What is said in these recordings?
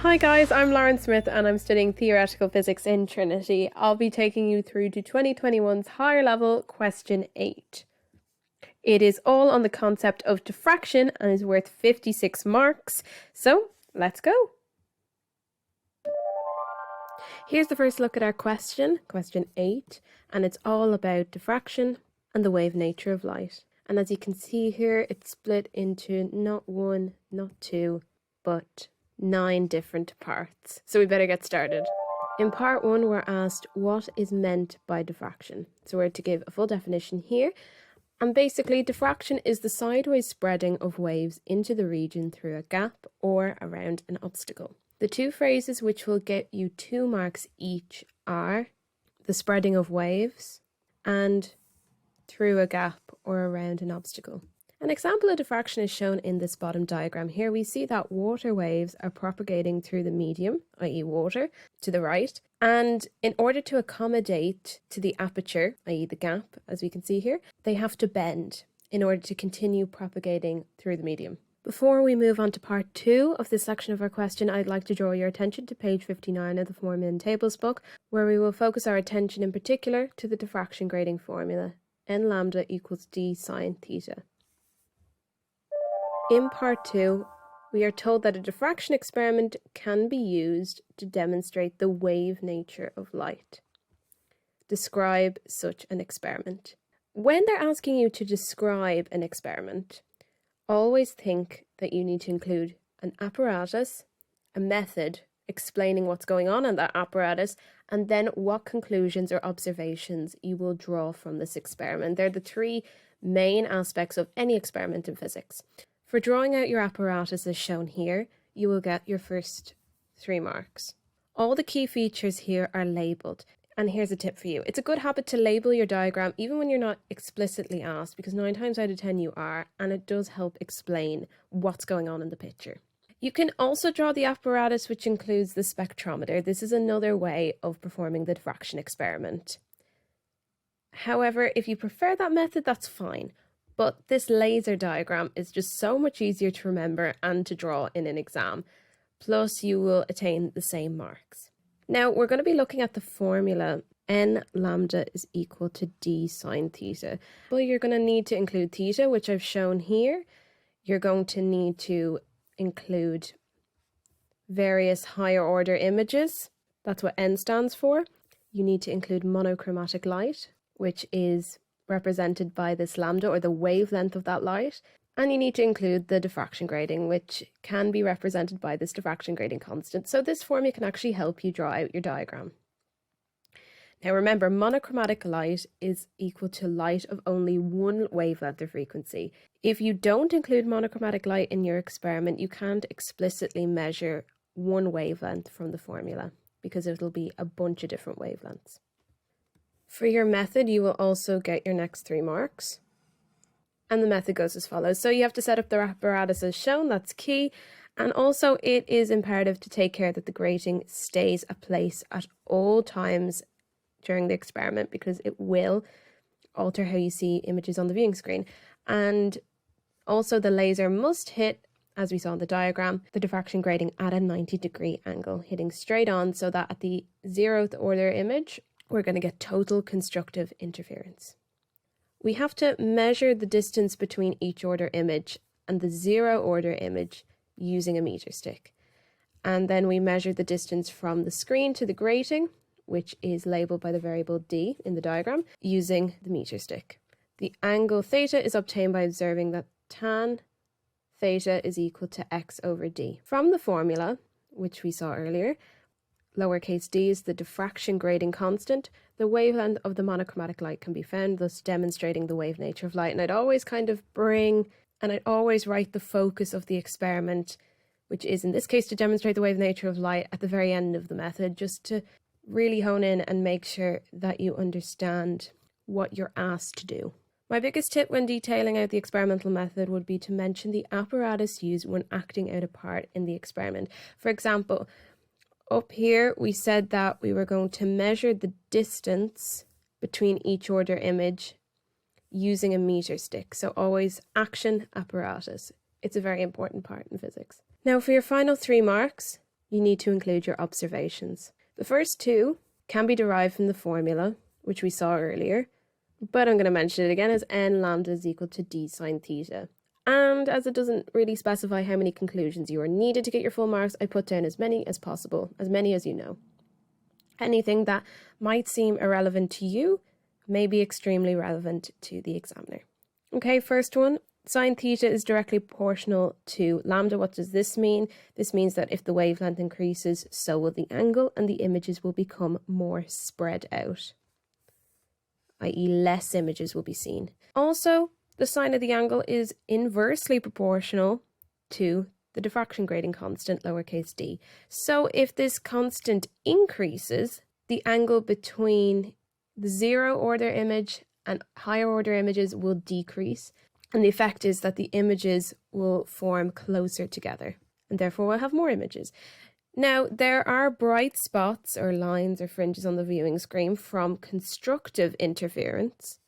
Hi guys, I'm Lauren Smith and I'm studying theoretical physics in Trinity. I'll be taking you through to 2021's higher level question 8. It is all on the concept of diffraction and is worth 56 marks. So let's go. Here's the first look at our question 8, and it's all about diffraction and the wave nature of light. And as you can see here, it's split into not 1, not 2, but 9 different parts. So we better get started. In part 1, we're asked what is meant by diffraction. So we're to give a full definition here. And basically, diffraction is the sideways spreading of waves into the region through a gap or around an obstacle. The two phrases which will get you 2 marks each are the spreading of waves and through a gap or around an obstacle. An example of diffraction is shown in this bottom diagram. Here we see that water waves are propagating through the medium, i.e. water, to the right. And in order to accommodate to the aperture, i.e. the gap, as we can see here, they have to bend in order to continue propagating through the medium. Before we move on to part 2 of this section of our question, I'd like to draw your attention to page 59 of the Formula and Tables book, where we will focus our attention in particular to the diffraction grating formula, n lambda equals d sine theta. In part 2, we are told that a diffraction experiment can be used to demonstrate the wave nature of light. Describe such an experiment. When they're asking you to describe an experiment, always think that you need to include an apparatus, a method explaining what's going on in that apparatus, and then what conclusions or observations you will draw from this experiment. They're the 3 main aspects of any experiment in physics. For drawing out your apparatus as shown here, you will get your first 3 marks. All the key features here are labelled. And here's a tip for you. It's a good habit to label your diagram even when you're not explicitly asked, because 9 times out of 10 you are, and it does help explain what's going on in the picture. You can also draw the apparatus, which includes the spectrometer. This is another way of performing the diffraction experiment. However, if you prefer that method, that's fine. But this laser diagram is just so much easier to remember and to draw in an exam. Plus, you will attain the same marks. Now, we're going to be looking at the formula n lambda is equal to d sine theta. Well, you're going to need to include theta, which I've shown here. You're going to need to include various higher order images. That's what n stands for. You need to include monochromatic light, which is represented by this lambda, or the wavelength of that light. And you need to include the diffraction grating, which can be represented by this diffraction grating constant. So this formula can actually help you draw out your diagram. Now remember, monochromatic light is equal to light of only one wavelength or frequency. If you don't include monochromatic light in your experiment, you can't explicitly measure one wavelength from the formula, because it'll be a bunch of different wavelengths. For your method, you will also get your next 3 marks. And the method goes as follows. So you have to set up the apparatus as shown, that's key. And also it is imperative to take care that the grating stays a place at all times during the experiment, because it will alter how you see images on the viewing screen. And also the laser must hit, as we saw in the diagram, the diffraction grating at a 90-degree angle, hitting straight on, so that at the 0th order image, we're going to get total constructive interference. We have to measure the distance between each order image and the 0 order image using a meter stick. And then we measure the distance from the screen to the grating, which is labelled by the variable d in the diagram, using the meter stick. The angle theta is obtained by observing that tan theta is equal to x over d. From the formula, which we saw earlier, lowercase d is the diffraction grating constant. The wavelength of the monochromatic light can be found, thus demonstrating the wave nature of light. And I'd always write the focus of the experiment, which is in this case to demonstrate the wave nature of light, at the very end of the method, just to really hone in and make sure that you understand what you're asked to do. My biggest tip when detailing out the experimental method would be to mention the apparatus used when acting out a part in the experiment. For example, up here, we said that we were going to measure the distance between each order image using a meter stick. So always action apparatus. It's a very important part in physics. Now for your final 3 marks, you need to include your observations. The first two can be derived from the formula, which we saw earlier, but I'm going to mention it again as n lambda is equal to d sine theta. And as it doesn't really specify how many conclusions you are needed to get your full marks, I put down as many as possible, as many as you know. Anything that might seem irrelevant to you may be extremely relevant to the examiner. Okay, first one, sine theta is directly proportional to lambda. What does this mean? This means that if the wavelength increases, so will the angle, and the images will become more spread out, i.e. less images will be seen. Also, the sine of the angle is inversely proportional to the diffraction grating constant, lowercase d. So if this constant increases, the angle between the 0 order image and higher order images will decrease. And the effect is that the images will form closer together, and therefore we'll have more images. Now, there are bright spots or lines or fringes on the viewing screen from constructive interference,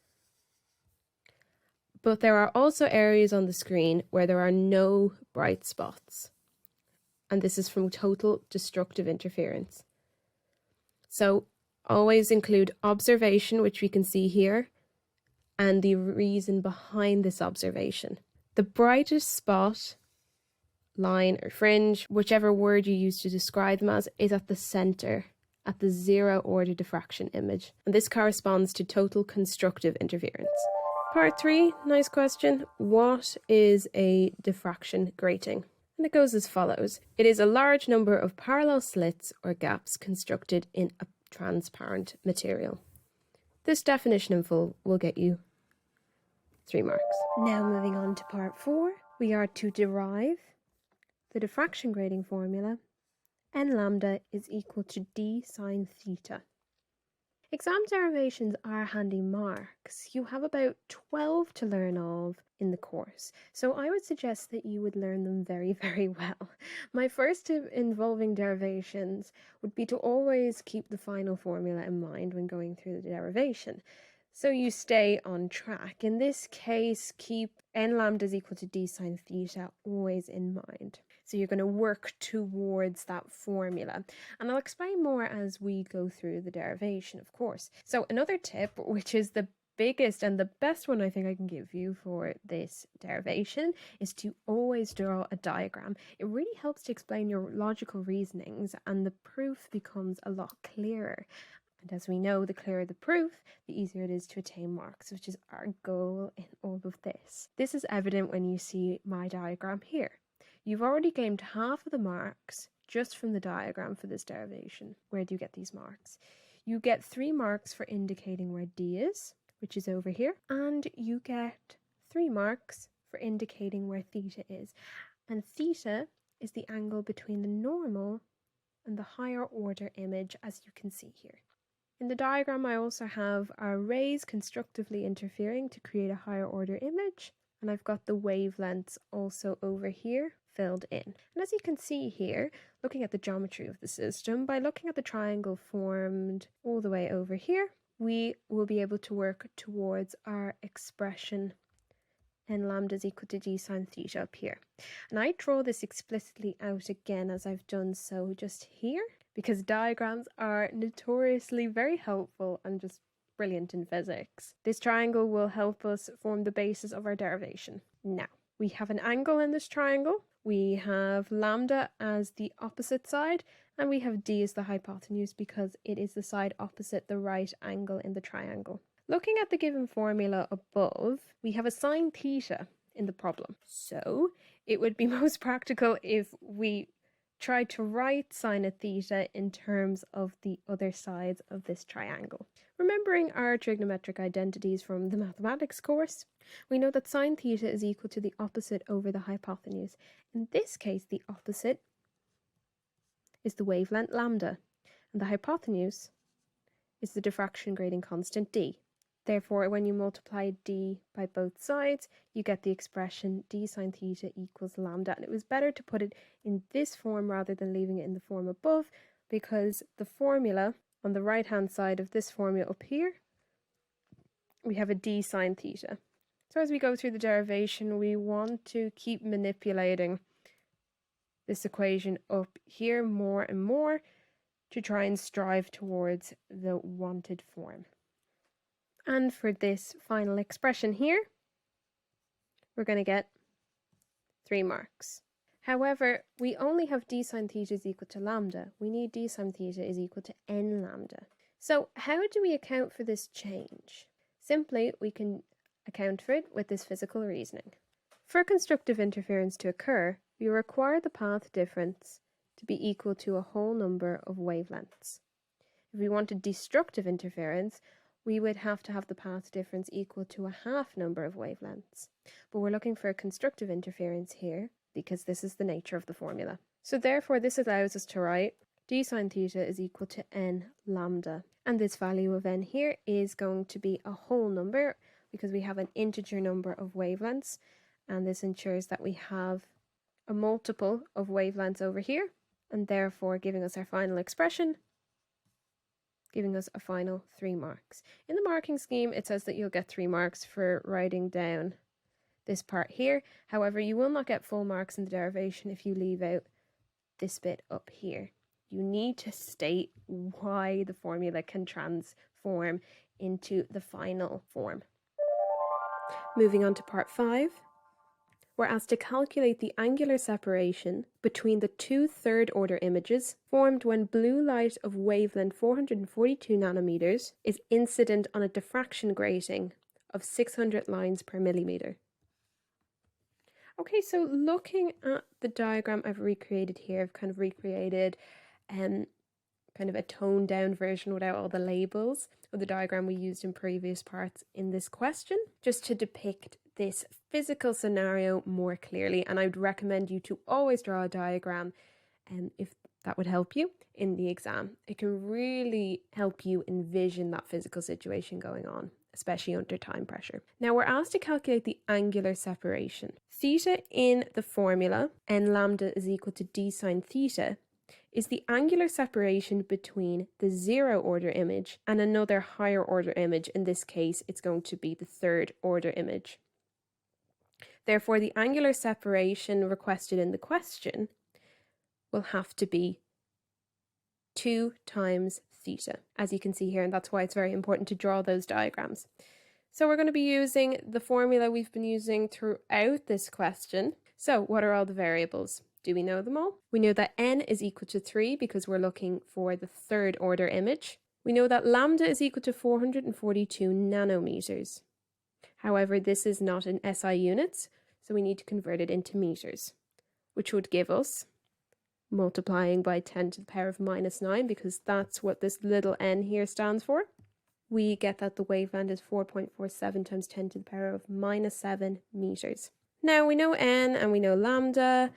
but there are also areas on the screen where there are no bright spots, and this is from total destructive interference. So always include observation, which we can see here, and the reason behind this observation. The brightest spot, line or fringe, whichever word you use to describe them as, is at the center, at the 0 order diffraction image, and this corresponds to total constructive interference. Part 3, nice question. What is a diffraction grating? And it goes as follows. It is a large number of parallel slits or gaps constructed in a transparent material. This definition in full will get you 3 marks. Now moving on to part 4, we are to derive the diffraction grating formula. N lambda is equal to d sine theta. Exam derivations are handy marks. You have about 12 to learn of in the course, so I would suggest that you would learn them very, very well. My first tip involving derivations would be to always keep the final formula in mind when going through the derivation, so you stay on track. In this case, keep n lambda is equal to d sine theta always in mind. So you're going to work towards that formula. And I'll explain more as we go through the derivation, of course. So another tip, which is the biggest and the best one I think I can give you for this derivation, is to always draw a diagram. It really helps to explain your logical reasonings, and the proof becomes a lot clearer. And as we know, the clearer the proof, the easier it is to attain marks, which is our goal in all of this. This is evident when you see my diagram here. You've already gained half of the marks just from the diagram for this derivation. Where do you get these marks? You get 3 marks for indicating where D is, which is over here, and you get 3 marks for indicating where theta is. And theta is the angle between the normal and the higher order image, as you can see here. In the diagram, I also have our rays constructively interfering to create a higher order image, and I've got the wavelengths also over here filled in. And as you can see here, looking at the geometry of the system, by looking at the triangle formed all the way over here, we will be able to work towards our expression n lambda is equal to d sine theta up here. And I draw this explicitly out again as I've done so just here, because diagrams are notoriously very helpful and just brilliant in physics. This triangle will help us form the basis of our derivation. Now, we have an angle in this triangle, we have lambda as the opposite side, and we have d as the hypotenuse because it is the side opposite the right angle in the triangle. Looking at the given formula above, we have a sine theta in the problem. So it would be most practical if we tried to write sine of theta in terms of the other sides of this triangle. Remembering our trigonometric identities from the mathematics course, we know that sine theta is equal to the opposite over the hypotenuse. In this case, the opposite is the wavelength lambda, and the hypotenuse is the diffraction grating constant d. Therefore, when you multiply d by both sides, you get the expression d sine theta equals lambda. And it was better to put it in this form rather than leaving it in the form above, because the formula on the right-hand side of this formula up here, we have a d sine theta. So as we go through the derivation, we want to keep manipulating this equation up here more and more to try and strive towards the wanted form. And for this final expression here, we're going to get 3 marks. However, we only have d sine theta is equal to lambda. We need d sine theta is equal to n lambda. So how do we account for this change? Simply, we can account for it with this physical reasoning. For constructive interference to occur, we require the path difference to be equal to a whole number of wavelengths. If we wanted destructive interference, we would have to have the path difference equal to a half number of wavelengths. But we're looking for a constructive interference here because this is the nature of the formula. So therefore, this allows us to write d sine theta is equal to n lambda. And this value of n here is going to be a whole number because we have an integer number of wavelengths. And this ensures that we have a multiple of wavelengths over here, and therefore giving us our final expression, giving us a final 3 marks. In the marking scheme, it says that you'll get 3 marks for writing down this part here. However, you will not get full marks in the derivation if you leave out this bit up here. You need to state why the formula can transform into the final form. Moving on to part 5. We're asked to calculate the angular separation between the 2 third-order images formed when blue light of wavelength 442 nanometers is incident on a diffraction grating of 600 lines per millimeter. Okay, so looking at the diagram I've recreated here, I've kind of recreated kind of a toned down version without all the labels of the diagram we used in previous parts in this question, just to depict this physical scenario more clearly. And I would recommend you to always draw a diagram if that would help you in the exam. It can really help you envision that physical situation going on, especially under time pressure. Now we're asked to calculate the angular separation. Theta in the formula, n lambda is equal to d sine theta, is the angular separation between the 0 order image and another higher order image. In this case, it's going to be the 3rd order image. Therefore, the angular separation requested in the question will have to be 2 times theta, as you can see here, and that's why it's very important to draw those diagrams. So we're going to be using the formula we've been using throughout this question. So what are all the variables? Do we know them all? We know that n is equal to 3 because we're looking for the 3rd order image. We know that lambda is equal to 442 nanometers. However, this is not in SI units, so we need to convert it into meters, which would give us, multiplying by 10 to the power of minus 9, because that's what this little n here stands for, we get that the wavelength is 4.47 times 10 to the power of minus 7 meters. Now we know n and we know lambda.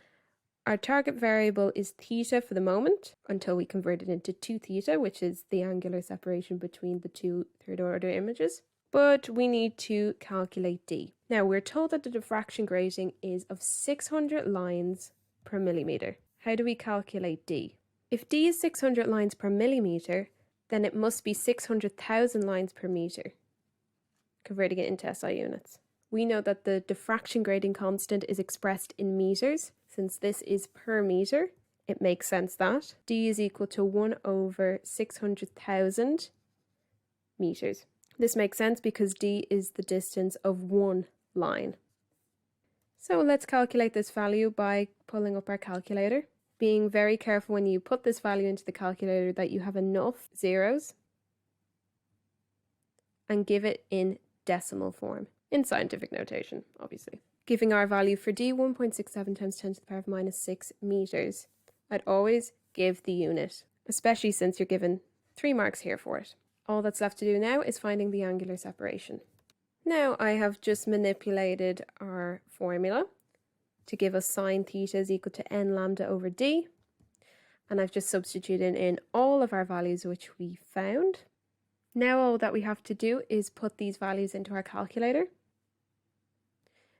Our target variable is theta for the moment, until we convert it into 2 theta, which is the angular separation between the 2 third order images. But we need to calculate d. Now we're told that the diffraction grating is of 600 lines per millimeter. How do we calculate d? If d is 600 lines per millimeter, then it must be 600,000 lines per meter, converting it into SI units. We know that the diffraction grating constant is expressed in meters. Since this is per meter, it makes sense that d is equal to 1 over 600,000 meters. This makes sense because d is the distance of one line. So let's calculate this value by pulling up our calculator. Being very careful when you put this value into the calculator that you have enough zeros, and give it in decimal form, in scientific notation, obviously. Giving our value for d 1.67 times 10 to the power of minus 6 meters. I'd always give the unit, especially since you're given 3 marks here for it. All that's left to do now is finding the angular separation. Now I have just manipulated our formula to give us sine theta is equal to n lambda over d, and I've just substituted in all of our values which we found. Now all that we have to do is put these values into our calculator.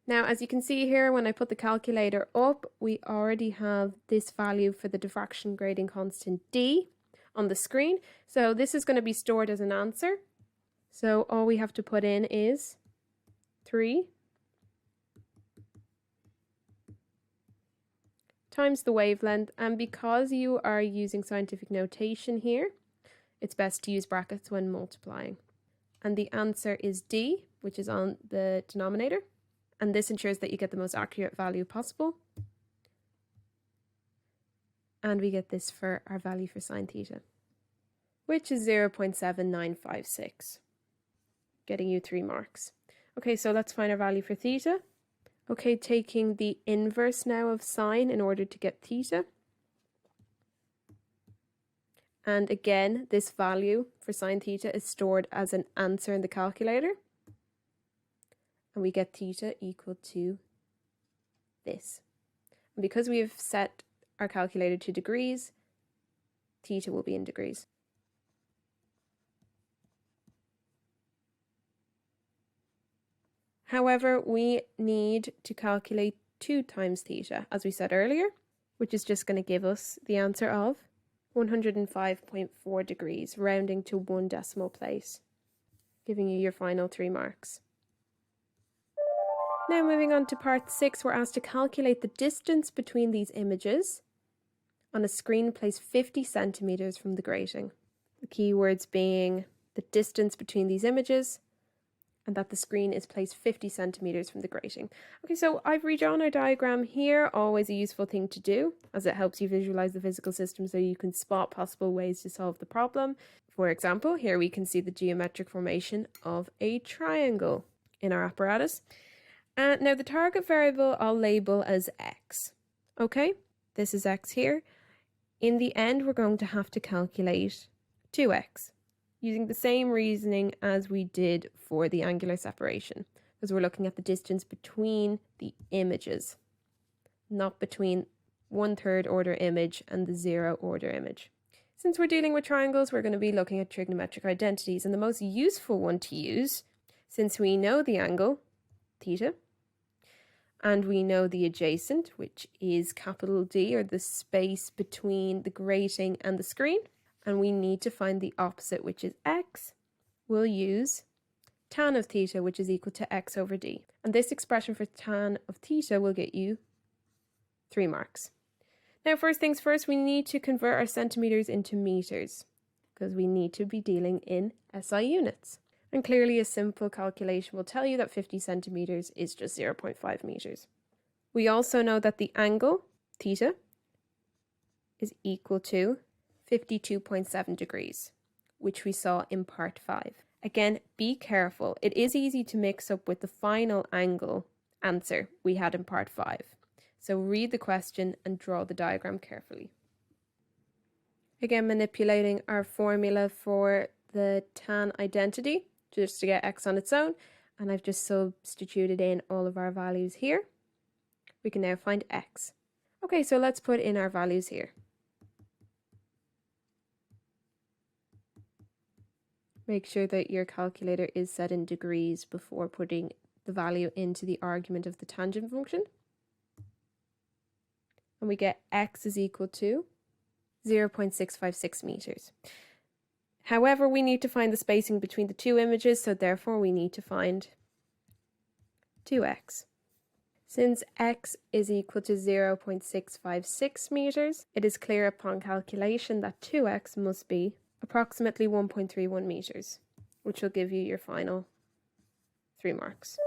Now, as you can see here, when I put the calculator up, we already have this value for the diffraction grating constant d on the screen. So this is going to be stored as an answer. So all we have to put in is 3 times the wavelength, and because you are using scientific notation here, it's best to use brackets when multiplying. And the answer is D, which is on the denominator, and this ensures that you get the most accurate value possible. And we get this for our value for sine theta, which is 0.7956, getting you 3 marks. Okay, so let's find our value for theta. Okay, taking the inverse now of sine in order to get theta. And again, this value for sine theta is stored as an answer in the calculator. And we get theta equal to this. And because we have set our calculator to degrees, theta will be in degrees. However, we need to calculate 2 times theta, as we said earlier, which is just going to give us the answer of 105.4 degrees, rounding to 1 decimal place, giving you your final 3 marks. Now moving on to part 6, we're asked to calculate the distance between these images on a screen placed 50 centimeters from the grating. The keywords being the distance between these images and that the screen is placed 50 centimeters from the grating. Okay, so I've redrawn our diagram here, always a useful thing to do, as it helps you visualize the physical system so you can spot possible ways to solve the problem. For example, here we can see the geometric formation of a triangle in our apparatus. Now the target variable I'll label as x. Okay, this is x here. In the end, we're going to have to calculate 2x. Using the same reasoning as we did for the angular separation, because we're looking at the distance between the images, not between 1/3 order image and the 0 order image. Since we're dealing with triangles, we're going to be looking at trigonometric identities, and the most useful one to use, since we know the angle, theta, and we know the adjacent, which is capital D, or the space between the grating and the screen, and we need to find the opposite, which is x, we'll use tan of theta, which is equal to x over d. And this expression for tan of theta will get you 3 marks. Now, first things first, we need to convert our centimeters into meters, because we need to be dealing in SI units. And clearly a simple calculation will tell you that 50 centimeters is just 0.5 meters. We also know that the angle, theta, is equal to 52.7 degrees, which we saw in part 5. Again, be careful. It is easy to mix up with the final angle answer we had in part 5. So read the question and draw the diagram carefully. Again, manipulating our formula for the tan identity, just to get x on its own, and I've just substituted in all of our values here. We can now find x. Okay, so let's put in our values here. Make sure that your calculator is set in degrees before putting the value into the argument of the tangent function. And we get x is equal to 0.656 meters. However, we need to find the spacing between the 2 images, so therefore we need to find 2x. Since x is equal to 0.656 meters, it is clear upon calculation that 2x must be approximately 1.31 meters, which will give you your final 3 marks.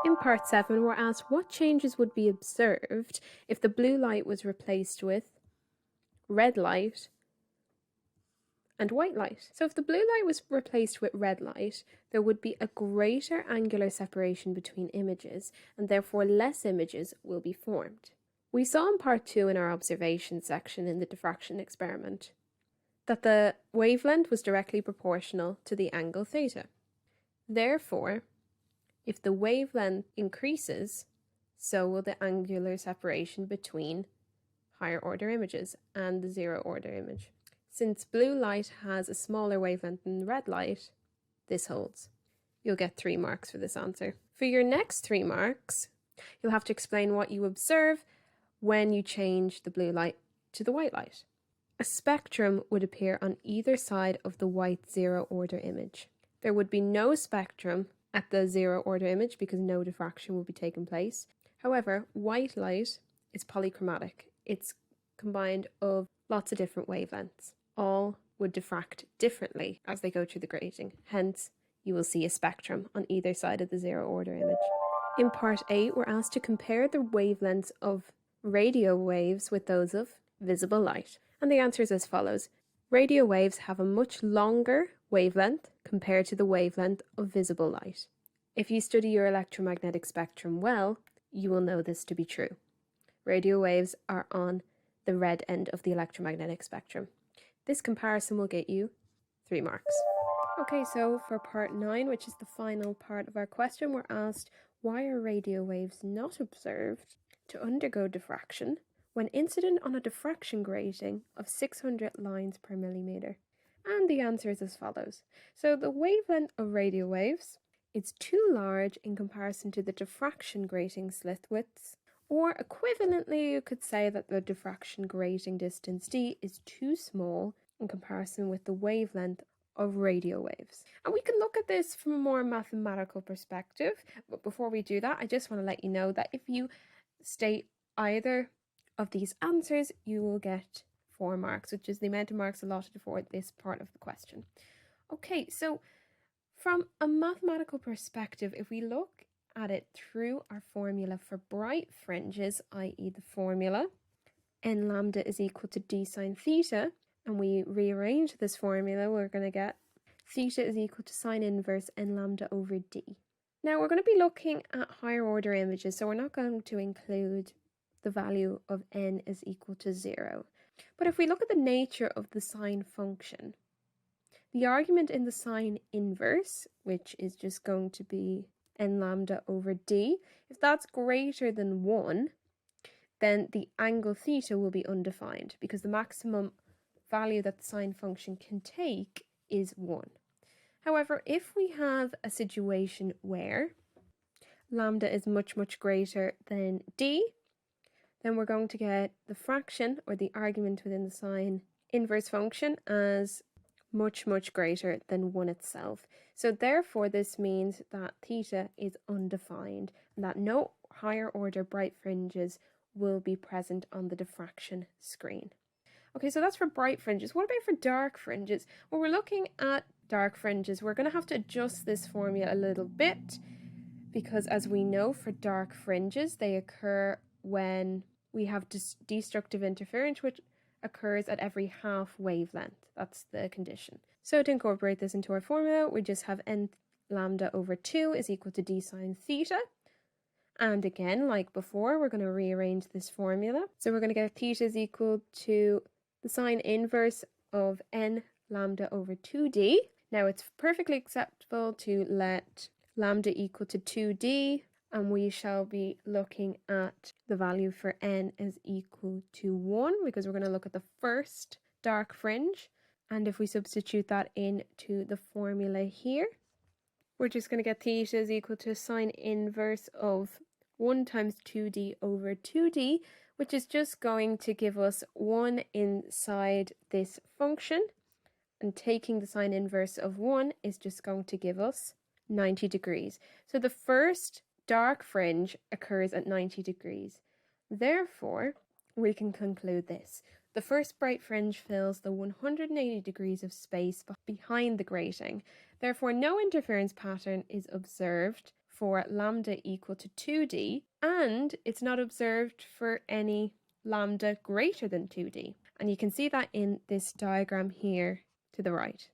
In part 7, we're asked what changes would be observed if the blue light was replaced with red light and white light. So if the blue light was replaced with red light, there would be a greater angular separation between images, and therefore less images will be formed. We saw in part 2 in our observation section in the diffraction experiment that the wavelength was directly proportional to the angle theta. Therefore, if the wavelength increases, so will the angular separation between higher order images and the 0 order image. Since blue light has a smaller wavelength than red light, this holds. You'll get 3 marks for this answer. For your next 3 marks, you'll have to explain what you observe when you change the blue light to the white light. A spectrum would appear on either side of the white 0 order image. There would be no spectrum at the 0 order image because no diffraction will be taking place. However, white light is polychromatic. it's combined of lots of different wavelengths. All would diffract differently as they go through the grating. Hence, you will see a spectrum on either side of the zero order image. In part 8, we're asked to compare the wavelengths of radio waves with those of visible light. And the answer is as follows. Radio waves have a much longer wavelength compared to the wavelength of visible light. If you study your electromagnetic spectrum well, you will know this to be true. Radio waves are on the red end of the electromagnetic spectrum. This comparison will get you 3 marks. Okay, so for part 9, which is the final part of our question, we're asked, why are radio waves not observed to undergo diffraction when incident on a diffraction grating of 600 lines per millimeter? And the answer is as follows. So the wavelength of radio waves is too large in comparison to the diffraction grating slit widths, or equivalently you could say that the diffraction grating distance d is too small in comparison with the wavelength of radio waves. And we can look at this from a more mathematical perspective, but before we do that, I just want to let you know that if you state either of these answers, you will get 4 marks, which is the amount of marks allotted for this part of the question. Okay, so from a mathematical perspective, if we look at it through our formula for bright fringes, i.e. the formula n lambda is equal to d sine theta, and we rearrange this formula, we're going to get theta is equal to sine inverse n lambda over d. Now we're going to be looking at higher order images, so we're not going to include the value of n is equal to 0. But if we look at the nature of the sine function, the argument in the sine inverse, which is just going to be n lambda over d, if that's greater than 1, then the angle theta will be undefined because the maximum value that the sine function can take is 1. However, if we have a situation where lambda is much, much greater than d, then we're going to get the fraction or the argument within the sine inverse function as much, much greater than 1 itself. So therefore, this means that theta is undefined and that no higher order bright fringes will be present on the diffraction screen. Okay, so that's for bright fringes. What about for dark fringes? When we're looking at dark fringes, we're going to have to adjust this formula a little bit because, as we know, for dark fringes, they occur when we have destructive interference, which occurs at every half wavelength. That's the condition. So to incorporate this into our formula, we just have n lambda over 2 is equal to d sine theta. And again, like before, we're going to rearrange this formula. So we're going to get theta is equal to the sine inverse of n lambda over 2d. Now it's perfectly acceptable to let lambda equal to 2d, and we shall be looking at the value for n is equal to 1 because we're going to look at the first dark fringe. And if we substitute that into the formula here, we're just going to get theta is equal to sine inverse of 1 times 2d over 2d, which is just going to give us 1 inside this function. And taking the sine inverse of 1 is just going to give us 90 degrees. So the first dark fringe occurs at 90 degrees. Therefore, we can conclude this. The first bright fringe fills the 180 degrees of space behind the grating. Therefore, no interference pattern is observed for lambda equal to 2d, and it's not observed for any lambda greater than 2d. And you can see that in this diagram here to the right.